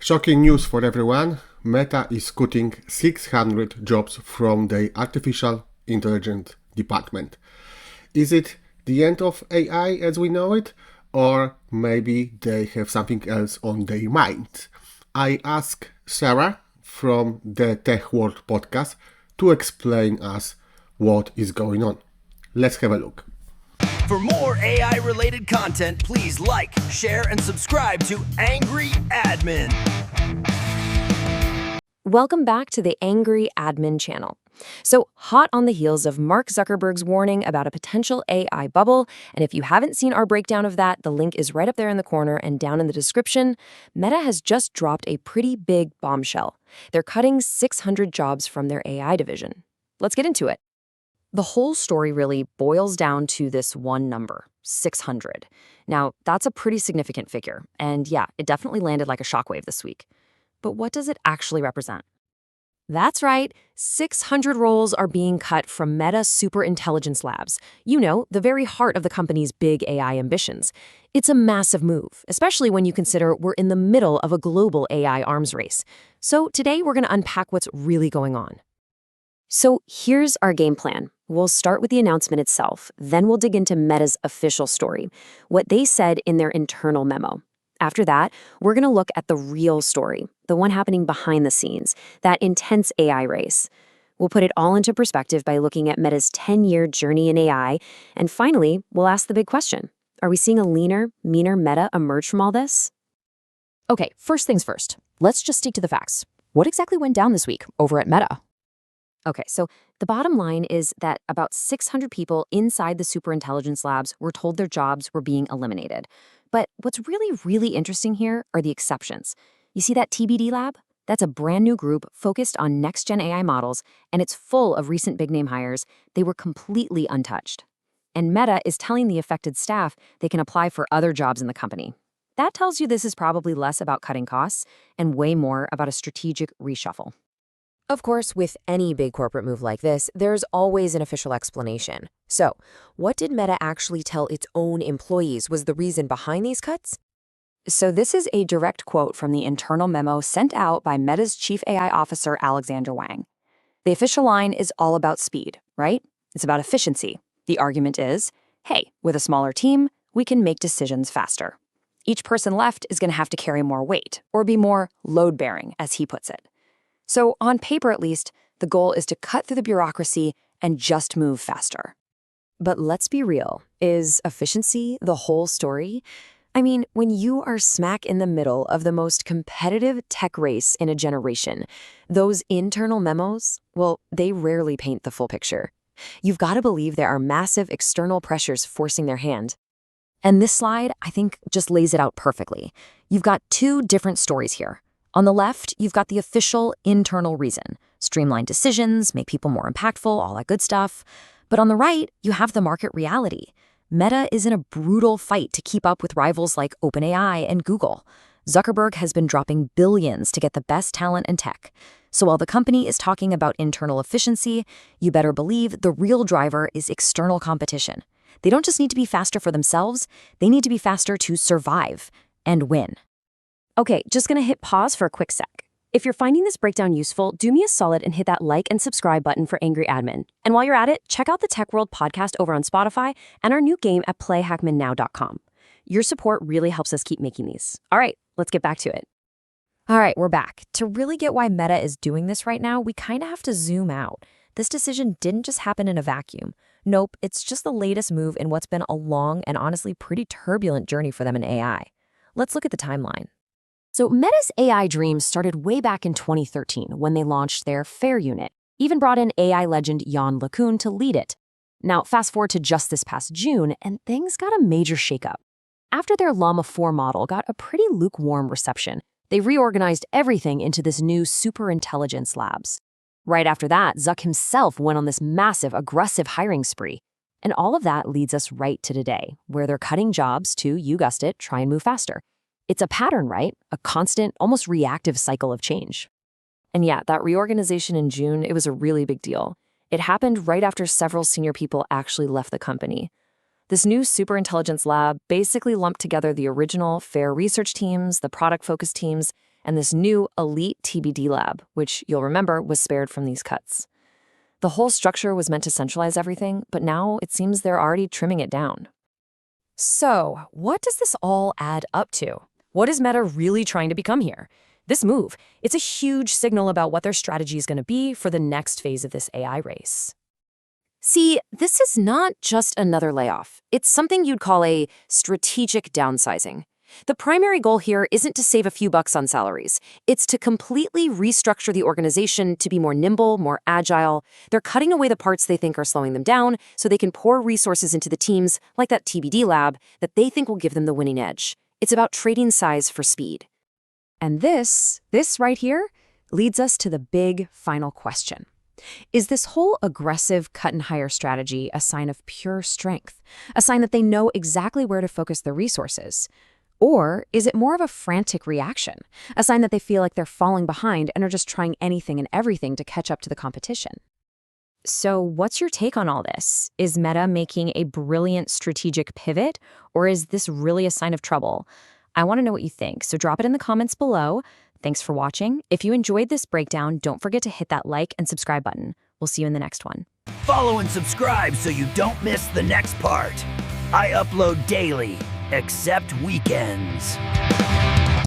Shocking news for everyone. Meta is cutting 600 jobs from the artificial intelligence department. Is it the end of AI as we know it? Or maybe they have something else on their mind? I asked Sarah from the Tech World podcast to explain us what is going on. Let's have a look. For more AI-related content, please like, share, and subscribe to Angry Admin. Welcome back to the Angry Admin channel. So, hot on the heels of Mark Zuckerberg's warning about a potential AI bubble, and if you haven't seen our breakdown of that, the link is right up there in the corner and down in the description, Meta has just dropped a pretty big bombshell. They're cutting 600 jobs from their AI division. Let's get into it. The whole story really boils down to this one number, 600. Now, that's a pretty significant figure, and yeah, it definitely landed like a shockwave this week. But what does it actually represent? That's right, 600 roles are being cut from Meta Superintelligence Labs. You know, the very heart of the company's big AI ambitions. It's a massive move, especially when you consider we're in the middle of a global AI arms race. So today we're going to unpack what's really going on. So here's our game plan. We'll start with the announcement itself, then we'll dig into Meta's official story, what they said in their internal memo. After that, we're going to look at the real story, the one happening behind the scenes, that intense AI race. We'll put it all into perspective by looking at Meta's 10-year journey in AI, and finally, we'll ask the big question. Are we seeing a leaner, meaner Meta emerge from all this? Okay, first things first. Let's just stick to the facts. What exactly went down this week over at Meta? Okay, so the bottom line is that about 600 people inside the Superintelligence Labs were told their jobs were being eliminated. But what's really interesting here are the exceptions. You see that TBD Lab? That's a brand new group focused on next-gen AI models, and it's full of recent big-name hires. They were completely untouched. And Meta is telling the affected staff they can apply for other jobs in the company. That tells you this is probably less about cutting costs and way more about a strategic reshuffle. Of course, with any big corporate move like this, there's always an official explanation. So, what did Meta actually tell its own employees was the reason behind these cuts? So this is a direct quote from the internal memo sent out by Meta's Chief AI Officer, Alexander Wang. The official line is all about speed, right? It's about efficiency. The argument is, hey, with a smaller team, we can make decisions faster. Each person left is going to have to carry more weight, or be more load-bearing, as he puts it. So on paper, at least, the goal is to cut through the bureaucracy and just move faster. But let's be real. Is efficiency the whole story? I mean, when you are smack in the middle of the most competitive tech race in a generation, those internal memos, well, they rarely paint the full picture. You've got to believe there are massive external pressures forcing their hand. And this slide, I think, just lays it out perfectly. You've got two different stories here. On the left, you've got the official internal reason. Streamline decisions, make people more impactful, all that good stuff. But on the right, you have the market reality. Meta is in a brutal fight to keep up with rivals like OpenAI and Google. Zuckerberg has been dropping billions to get the best talent and tech. So while the company is talking about internal efficiency, you better believe the real driver is external competition. They don't just need to be faster for themselves, they need to be faster to survive and win. Okay, just gonna hit pause for a quick sec. If you're finding this breakdown useful, do me a solid and hit that like and subscribe button for Angry Admin. And while you're at it, check out the Tech World podcast over on Spotify and our new game at playhackmannow.com. Your support really helps us keep making these. All right, let's get back to it. All right, we're back. To really get why Meta is doing this right now, we kind of have to zoom out. This decision didn't just happen in a vacuum. Nope, it's just the latest move in what's been a long and honestly pretty turbulent journey for them in AI. Let's look at the timeline. So Meta's AI dreams started way back in 2013 when they launched their FAIR unit, even brought in AI legend Yann LeCun to lead it. Now, fast forward to just this past June, and things got a major shakeup. After their Llama 4 model got a pretty lukewarm reception, they reorganized everything into this new Superintelligence Labs. Right after that, Zuck himself went on this massive, aggressive hiring spree. And all of that leads us right to today, where they're cutting jobs to, you guessed it, try and move faster. It's a pattern, right? A constant, almost reactive cycle of change. And yeah, that reorganization in June, it was a really big deal. It happened right after several senior people actually left the company. This new Superintelligence Lab basically lumped together the original FAIR research teams, the product-focused teams, and this new elite TBD Lab, which you'll remember was spared from these cuts. The whole structure was meant to centralize everything, but now it seems they're already trimming it down. So, what does this all add up to? What is Meta really trying to become here? This move, it's a huge signal about what their strategy is going to be for the next phase of this AI race. See, this is not just another layoff. It's something you'd call a strategic downsizing. The primary goal here isn't to save a few bucks on salaries. It's to completely restructure the organization to be more nimble, more agile. They're cutting away the parts they think are slowing them down so they can pour resources into the teams, like that TBD lab, that they think will give them the winning edge. It's about trading size for speed. And this right here, leads us to the big final question. Is this whole aggressive cut-and-hire strategy a sign of pure strength? A sign that they know exactly where to focus their resources? Or is it more of a frantic reaction? A sign that they feel like they're falling behind and are just trying anything and everything to catch up to the competition? So what's your take on all this? Is Meta making a brilliant strategic pivot, or is this really a sign of trouble? I want to know what you think, so drop it in the comments below. Thanks for watching. If you enjoyed this breakdown, don't forget to hit that like and subscribe button. We'll see you in the next one. Follow and subscribe so you don't miss the next part. I upload daily, except weekends.